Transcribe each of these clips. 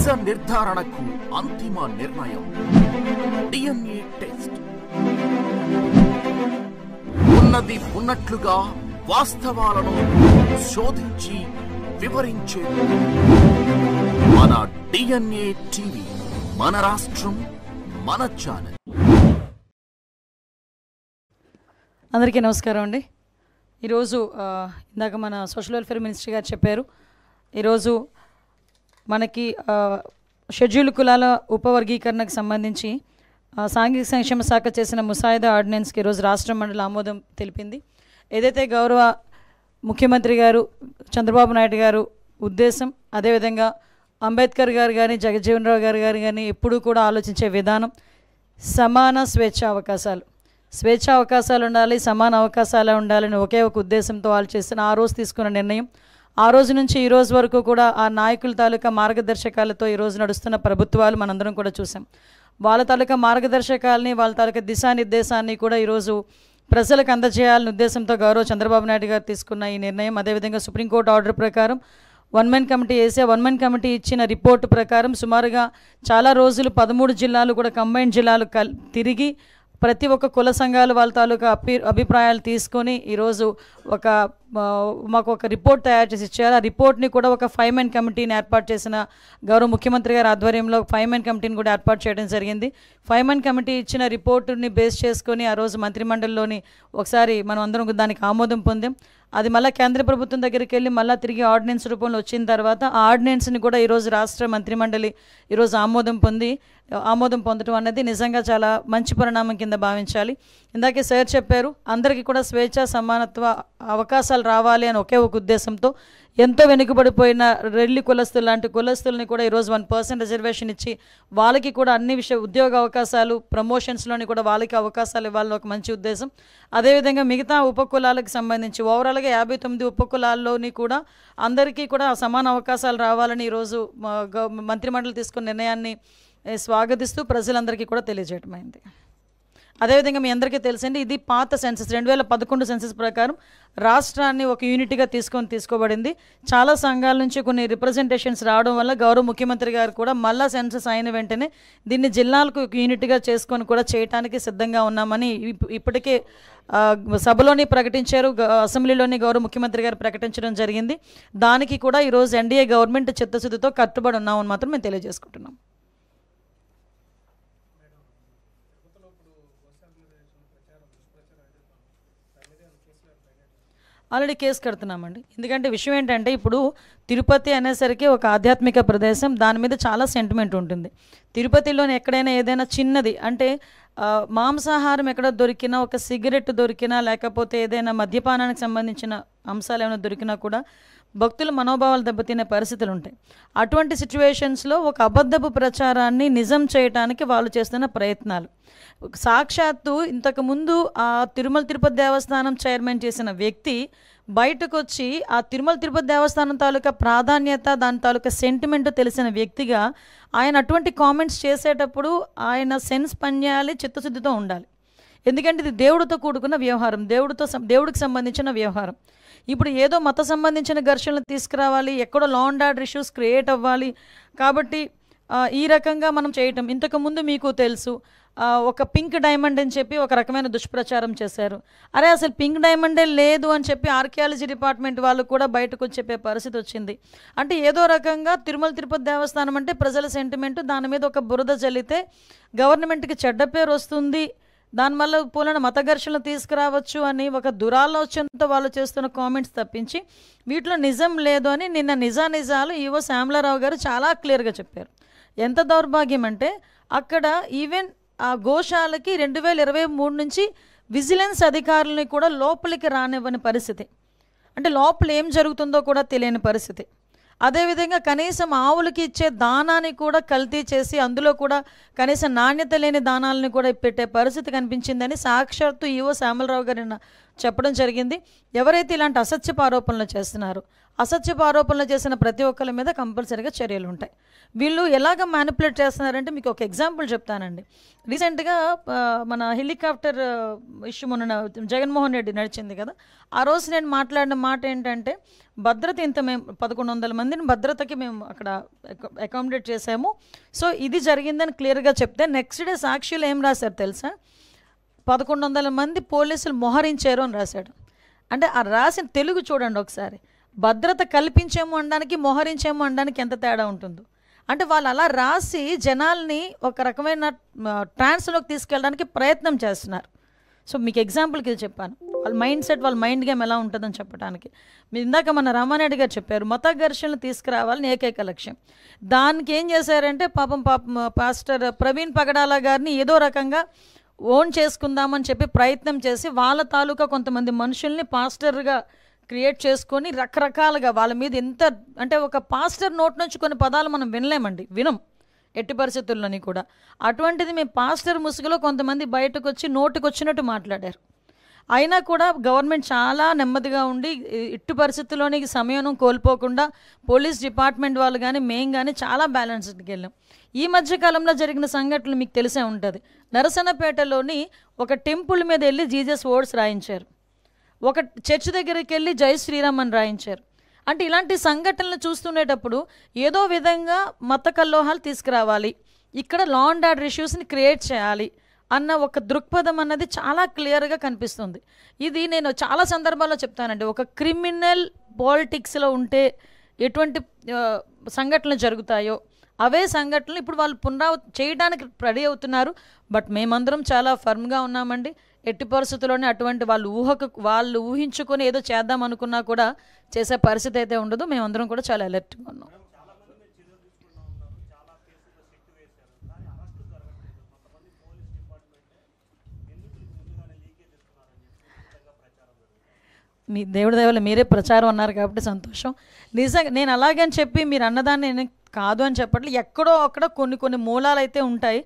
నిజ నిర్ధారణకు అంతిమ నిర్ణయం DNA టెస్ట్. ఉన్నది ఉన్నట్లుగా వాస్తవాలను శోధించి వివరించే మన DNA టీవీ, మన రాష్ట్రం, మన ఛానల్. అందరికీ నమస్కారం అండి. ఈరోజు ఇందాక మన సోషల్ వెల్ఫేర్ మినిస్టర్ గారు చెప్పారు, ఈరోజు మనకి షెడ్యూల్ కులాల ఉపవర్గీకరణకు సంబంధించి సాంఘిక సంక్షేమ శాఖ చేసిన ముసాయిదా ఆర్డినెన్స్కి ఈరోజు రాష్ట్ర మండలి ఆమోదం తెలిపింది. ఏదైతే గౌరవ ముఖ్యమంత్రి గారు చంద్రబాబు నాయుడు గారు ఉద్దేశం, అదేవిధంగా అంబేద్కర్ గారు కానీ జగజ్జీవన్ రావు గారు కానీ ఎప్పుడూ కూడా ఆలోచించే విధానం సమాన స్వేచ్ఛ అవకాశాలు ఉండాలి, సమాన అవకాశాలు ఉండాలని ఒకే ఒక ఉద్దేశంతో వాళ్ళు చేసిన ఆ రోజు తీసుకున్న నిర్ణయం, ఆ రోజు నుంచి ఈ రోజు వరకు కూడా ఆ నాయకుల తాలూకా మార్గదర్శకాలతో ఈరోజు నడుస్తున్న ప్రభుత్వాలు మనందరం కూడా చూసాం. వాళ్ళ తాలూకా మార్గదర్శకాలని, వాళ్ళ తాలూకా దిశానిర్దేశాన్ని కూడా ఈరోజు ప్రజలకు అందజేయాలనే ఉద్దేశంతో గౌరవ చంద్రబాబు నాయుడు గారు తీసుకున్న ఈ నిర్ణయం, అదేవిధంగా సుప్రీంకోర్టు ఆర్డర్ ప్రకారం 1 man కమిటీ వేసే 1 man కమిటీ ఇచ్చిన రిపోర్టు ప్రకారం సుమారుగా చాలా రోజులు 13 జిల్లాలు కూడా కంబైన్డ్ జిల్లాలు తిరిగి ప్రతి ఒక్క కుల సంఘాలు వాళ్ళ తాలూకా అభిప్రాయాలు తీసుకొని ఈరోజు మాకు ఒక రిపోర్ట్ తయారు చేసి ఇచ్చారు. ఆ రిపోర్ట్ని కూడా ఒక 5 man కమిటీని ఏర్పాటు చేసిన గౌరవ ముఖ్యమంత్రి గారి ఆధ్వర్యంలో 5 man కమిటీని కూడా ఏర్పాటు చేయడం జరిగింది. 5 man కమిటీ ఇచ్చిన రిపోర్టుని బేస్ చేసుకొని ఆ రోజు మంత్రిమండలిలోని ఒకసారి మనం అందరం దానికి ఆమోదం పొందాం. అది మళ్ళీ కేంద్ర ప్రభుత్వం దగ్గరికి వెళ్ళి మళ్ళీ తిరిగి ఆర్డినెన్స్ రూపంలో వచ్చిన తర్వాత ఆ ఆర్డినెన్స్ని కూడా ఈరోజు రాష్ట్ర మంత్రిమండలి ఈరోజు ఆమోదం పొందడం అనేది నిజంగా చాలా మంచి పరిణామం కింద భావించాలి. ఇందాకే సార్ చెప్పారు, అందరికీ కూడా స్వేచ్ఛ సమానత్వ అవకాశాలు రావాలి అని ఒకే ఒక ఉద్దేశంతో ఎంతో వెనుకబడిపోయిన రెల్లి కులస్తులు లాంటి కులస్తుల్ని కూడా ఈరోజు 1% రిజర్వేషన్ ఇచ్చి వాళ్ళకి కూడా అన్ని ఉద్యోగ అవకాశాలు, ప్రమోషన్స్లోని కూడా వాళ్ళకి అవకాశాలు ఇవ్వాలని ఒక మంచి ఉద్దేశం. అదేవిధంగా మిగతా ఉపకులాలకు సంబంధించి ఓవరాల్గా 59 ఉపకులాల్లోని కూడా అందరికీ కూడా సమాన అవకాశాలు రావాలని ఈరోజు మంత్రిమండలి తీసుకున్న నిర్ణయాన్ని స్వాగతిస్తూ ప్రజలందరికీ కూడా తెలియజేయడం అయింది. అదేవిధంగా మీ అందరికీ తెలిసింది, ఇది పాత సెన్సస్ 2011 సెన్సస్ ప్రకారం రాష్ట్రాన్ని ఒక యూనిట్గా తీసుకోబడింది. చాలా సంఘాల నుంచి కొన్ని రిప్రజెంటేషన్స్ రావడం వల్ల గౌరవ ముఖ్యమంత్రి గారు కూడా మళ్ళా సెన్సస్ అయిన వెంటనే దీన్ని జిల్లాలకు ఒక యూనిట్గా చేసుకొని కూడా చేయడానికి సిద్ధంగా ఉన్నామని ఇప్పటికే సభలోని ప్రకటించారు, అసెంబ్లీలోని గౌరవ ముఖ్యమంత్రి గారు ప్రకటించడం జరిగింది. దానికి కూడా ఈరోజు ఎన్డీఏ గవర్నమెంట్ చిత్తశుద్ధితో కట్టుబడి ఉన్నామని మాత్రం మేము తెలియజేసుకుంటున్నాం. ఆల్రెడీ కేసు కడుతున్నామండి. ఎందుకంటే విషయం ఏంటంటే ఇప్పుడు తిరుపతి అనేసరికి ఒక ఆధ్యాత్మిక ప్రదేశం, దాని మీద చాలా సెంటిమెంట్ ఉంటుంది. తిరుపతిలోని ఎక్కడైనా ఏదైనా చిన్నది అంటే మాంసాహారం ఎక్కడ దొరికినా, ఒక సిగరెట్ దొరికినా, లేకపోతే ఏదైనా మద్యపానానికి సంబంధించిన అంశాలు ఏమైనా దొరికినా కూడా భక్తుల మనోభావాలు దెబ్బతినే పరిస్థితులు ఉంటాయి. అటువంటి సిచ్యువేషన్స్లో ఒక అబద్ధపు ప్రచారాన్ని నిజం చేయడానికి వాళ్ళు చేస్తున్న ప్రయత్నాలు, సాక్షాత్తు ఇంతకుముందు ఆ తిరుమల తిరుపతి దేవస్థానం చైర్మన్ చేసిన వ్యక్తి బయటకు వచ్చి ఆ తిరుమల తిరుపతి దేవస్థానం తాలూకా ప్రాధాన్యత, దాని తాలూకా సెంటిమెంట్ తెలిసిన వ్యక్తిగా ఆయన అటువంటి కామెంట్స్ చేసేటప్పుడు ఆయన సెన్స్ పనిచేయాలి, చిత్తశుద్ధితో ఉండాలి. ఎందుకంటే ఇది దేవుడితో కూడుకున్న వ్యవహారం, దేవుడికి సంబంధించిన వ్యవహారం. ఇప్పుడు ఏదో మత సంబంధించిన ఘర్షణలు తీసుకురావాలి, ఎక్కడో law and order issues create అవ్వాలి కాబట్టి ఈ రకంగా మనం చేయటం. ఇంతకుముందు మీకు తెలుసు, ఒక పింక్ డైమండ్ అని చెప్పి ఒక రకమైన దుష్ప్రచారం చేశారు. అరే అసలు పింక్ డైమండే లేదు అని చెప్పి ఆర్కియాలజీ డిపార్ట్మెంట్ వాళ్ళు కూడా బయటకు చెప్పే పరిస్థితి వచ్చింది. అంటే ఏదో రకంగా తిరుమల తిరుపతి దేవస్థానం అంటే ప్రజల సెంటిమెంట్, దాని మీద ఒక బురద జల్లితే గవర్నమెంట్కి చెడ్డ పేరు వస్తుంది, దానివల్ల పూలన మత ఘర్షణలు తీసుకురావచ్చు అని ఒక దురాలోచనతో వాళ్ళు చేస్తున్న కామెంట్స్ తప్పించి వీటిలో నిజం లేదు అని నిన్న నిజాలు ఈవో శ్యామలారావు గారు చాలా క్లియర్గా చెప్పారు. ఎంత దౌర్భాగ్యం అంటే అక్కడ ఈవెన్ ఆ గోశాలకి 2023 నుంచి విజిలెన్స్ అధికారులని కూడా లోపలికి రానివ్వని పరిస్థితి, అంటే లోపల ఏం జరుగుతుందో కూడా తెలియని పరిస్థితి. అదేవిధంగా కనీసం ఆవులకి ఇచ్చే దానాన్ని కూడా కల్తీ చేసి అందులో కూడా కనీసం నాణ్యత లేని దానాలని కూడా పెట్టే పరిస్థితి కనిపించిందని సాక్షాత్తు ఈవో శ్యామలరావు గారు చెప్పడం జరిగింది. ఎవరైతే ఇలాంటి అసత్యపు ఆరోపణలు చేస్తున్నారో, అసత్యపు ఆరోపణలు చేసిన ప్రతి ఒక్కరి మీద కంపల్సరీగా చర్యలు ఉంటాయి. వీళ్ళు ఎలాగ మ్యానిపులేట్ చేస్తున్నారంటే మీకు ఒక ఎగ్జాంపుల్ చెప్తానండి. రీసెంట్గా మన హెలికాప్టర్ ఇష్యూ మొన్న జగన్మోహన్ రెడ్డి నడిచింది కదా, ఆ రోజు నేను మాట్లాడిన మాట ఏంటంటే భద్రత ఇంత మేము 1100 మందిని భద్రతకి మేము అక్కడ అకామిడేట్ చేసాము. సో ఇది జరిగిందని క్లియర్గా చెప్తే నెక్స్ట్ డే సాక్షిలో ఏం రాశారు తెలుసా, 1100 మంది పోలీసులు మోహరించారు అని రాశాడు. అంటే ఆ రాసిన తెలుగు చూడండి ఒకసారి. భద్రత కల్పించేమో అనడానికి మోహరించేమో అనడానికి ఎంత తేడా ఉంటుందో. అంటే వాళ్ళు అలా రాసి జనాల్ని ఒక రకమైన ట్రాన్స్లోకి తీసుకెళ్ళడానికి ప్రయత్నం చేస్తున్నారు. సో మీకు ఎగ్జాంపుల్కి ఇది చెప్పాను, వాళ్ళ మైండ్ సెట్, వాళ్ళ మైండ్ గేమ్ ఎలా ఉంటుందని చెప్పడానికి. మీరు ఇందాక మన రామారెడ్డి గారు చెప్పారు మత ఘర్షణలు తీసుకురావాలని ఏకైక లక్ష్యం. దానికి ఏం చేశారంటే పాపం పాస్టర్ ప్రవీణ్ పగడాల గారిని ఏదో రకంగా ఓన్ చేసుకుందామని చెప్పి ప్రయత్నం చేసి వాళ్ళ తాలూకా కొంతమంది మనుషుల్ని పాస్టర్గా క్రియేట్ చేసుకొని రకరకాలుగా వాళ్ళ మీద ఎంత అంటే ఒక పాస్టర్ నోట్ నుంచి కొన్ని పదాలు మనం వినం ఎట్టి పరిస్థితుల్లోని కూడా. అటువంటిది మేము పాస్టర్ ముసుగులో కొంతమంది బయటకు వచ్చి నోటుకు వచ్చినట్టు మాట్లాడారు. అయినా కూడా గవర్నమెంట్ చాలా నెమ్మదిగా ఉండి ఇట్టు పరిస్థితుల్లోని సమయం కోల్పోకుండా పోలీస్ డిపార్ట్మెంట్ వాళ్ళు కానీ మేము కానీ చాలా బ్యాలెన్స్డ్కి వెళ్ళాం. ఈ మధ్యకాలంలో జరిగిన సంఘటనలు మీకు తెలిసే ఉంటుంది. నరసన్నపేటలోని ఒక టెంపుల్ మీద వెళ్ళి జీసస్ వర్డ్స్ రాయించారు, ఒక చర్చ్ దగ్గరికి వెళ్ళి జై శ్రీరామ్ అని రాయించారు. అంటే ఇలాంటి సంఘటనలు చూస్తుండేటప్పుడు ఏదో విధంగా మత కల్లోహాలు తీసుకురావాలి, ఇక్కడ లా అండ్ ఆర్డర్ ఇష్యూస్ని క్రియేట్ చేయాలి అన్న ఒక దృక్పథం అన్నది చాలా క్లియర్గా కనిపిస్తుంది. ఇది నేను చాలా సందర్భాల్లో చెప్తానండి. ఒక క్రిమినల్ పాలిటిక్స్లో ఉంటే ఎటువంటి సంఘటనలు జరుగుతాయో అవే సంఘటనలు ఇప్పుడు వాళ్ళు చేయడానికి రెడీ అవుతున్నారు. బట్ మేమందరం చాలా ఫర్మ్గా ఉన్నామండి. ఎట్టి పరిస్థితుల్లోనే అటువంటి వాళ్ళు ఊహించుకొని ఏదో చేద్దాం అనుకున్నా కూడా చేసే పరిస్థితి అయితే ఉండదు. మేమందరం కూడా చాలా అలర్ట్గా ఉన్నాం. మీ దేవుడి దయ వల్ల మీరే ప్రచారం అన్నారు కాబట్టి సంతోషం. నిజంగా నేను అలాగని చెప్పి మీరు అన్నదాన్ని నేను కాదు అని చెప్పట్లేదు. ఎక్కడో అక్కడ కొన్ని మూలాలు అయితే ఉంటాయి.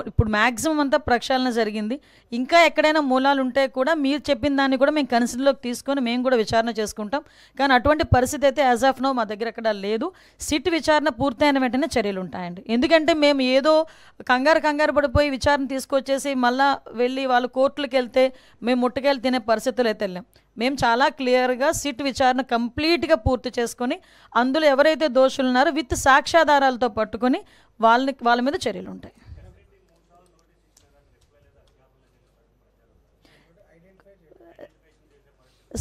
ఇప్పుడు మ్యాక్సిమం అంతా ప్రక్షాళన జరిగింది. ఇంకా ఎక్కడైనా మూలాలు ఉంటే కూడా మీరు చెప్పిన దాన్ని కూడా మేము కన్సిడర్లోకి తీసుకొని మేము కూడా విచారణ చేసుకుంటాం. కానీ అటువంటి పరిస్థితి అయితే యాజ్ ఆఫ్ నో మా దగ్గర ఎక్కడ లేదు. సిట్ విచారణ పూర్తయిన వెంటనే చర్యలు ఉంటాయండి. ఎందుకంటే మేము ఏదో కంగారు పడిపోయి విచారణ తీసుకొచ్చేసి మళ్ళీ వెళ్ళి వాళ్ళు కోర్టులకు వెళ్తే మేము ముట్టకెళ్ళి తినే పరిస్థితులు అయితే వెళ్ళాం. మేము చాలా క్లియర్గా సిట్ విచారణ కంప్లీట్గా పూర్తి చేసుకొని అందులో ఎవరైతే దోషులు ఉన్నారో విత్ సాక్ష్యాధారాలతో పట్టుకొని వాళ్ళ మీద చర్యలు ఉంటాయి.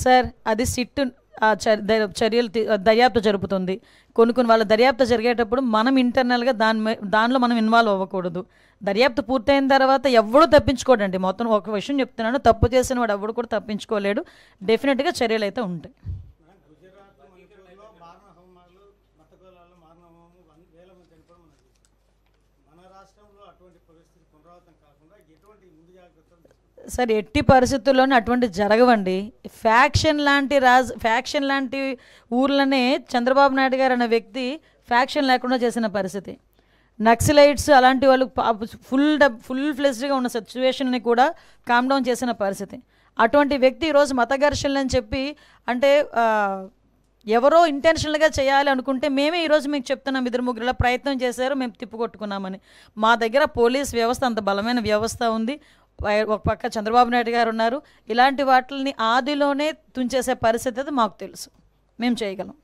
సార్ అది సిట్ చర్యలు దర్యాప్తు జరుపుతుంది. కొన్ని వాళ్ళ దర్యాప్తు జరిగేటప్పుడు మనం ఇంటర్నల్గా దానిలో మనం ఇన్వాల్వ్ అవ్వకూడదు. దర్యాప్తు పూర్తయిన తర్వాత ఎవడూ తప్పించుకోడండి. మొత్తం ఒక విషయం చెప్తున్నాను, తప్పు చేసిన వాడు ఎవడు కూడా తప్పించుకోలేడు. డెఫినెట్గా చర్యలు అయితే ఉంటాయి. సార్ ఎట్టి పరిస్థితుల్లోనే అటువంటి జరగవండి. ఫ్యాక్షన్ లాంటి ఊర్లనే చంద్రబాబు నాయుడు గారు అనే వ్యక్తి ఫ్యాక్షన్ లేకుండా చేసిన పరిస్థితి. నక్సలైట్స్ అలాంటి వాళ్ళు ఫుల్ ఫ్లెజ్డ్గా ఉన్న సిచ్యువేషన్ని కూడా కామ్ డౌన్ చేసిన పరిస్థితి. అటువంటి వ్యక్తి ఈరోజు మత ఘర్షణలు అని చెప్పి అంటే ఎవరో ఇంటెన్షనల్గా చేయాలి అనుకుంటే మేమే ఈరోజు మీకు చెప్తున్నాం, 2-3 ఇలా ప్రయత్నం చేశారు, మేము తిప్పుకొట్టుకున్నామని. మా దగ్గర పోలీస్ వ్యవస్థ అంత బలమైన వ్యవస్థ ఉంది. ఒక పక్క చంద్రబాబు నాయుడు గారు ఉన్నారు. ఇలాంటి వాటిని ఆదిలోనే తుంచేసే పరిస్థితి అది మాకు తెలుసు, మేము చేయగలం.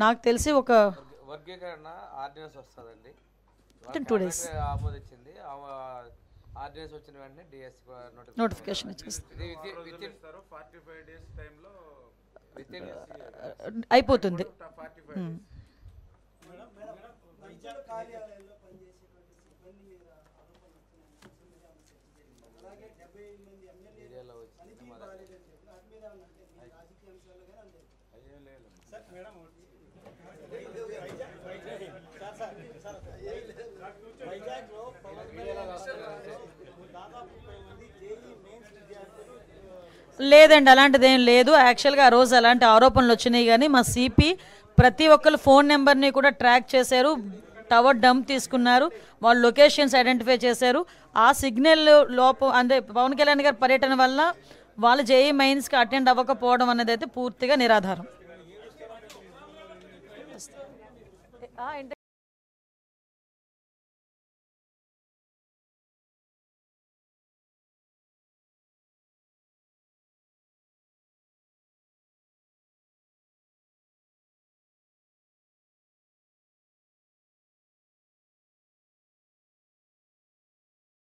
నాకు తెలిసి ఒక వర్గీకరణ ఆర్డినెన్స్ వస్తుందండి. 2 days ఆమోదించింది. ఆర్డినెన్స్ వచ్చిన వెంటనే డిఎస్ నోటిఫికేషన్ ఇచ్చేస్తుంది. అయిపోతుంది. లేదండి, అలాంటిది ఏం లేదు. యాక్చువల్గా ఆ రోజు అలాంటి ఆరోపణలు వచ్చినాయి. కానీ మా సిపి ప్రతి ఒక్కరు ఫోన్ నెంబర్ని కూడా ట్రాక్ చేశారు. టవర్ డంప్ తీసుకున్నారు, వాళ్ళు లొకేషన్స్ ఐడెంటిఫై చేశారు. ఆ సిగ్నల్ లోపం అంటే పవన్ కళ్యాణ్ గారి పర్యటన వల్ల వాళ్ళు జేఈ మెయిన్స్కి అటెండ్ అవ్వకపోవడం అనేది అయితే పూర్తిగా నిరాధారం.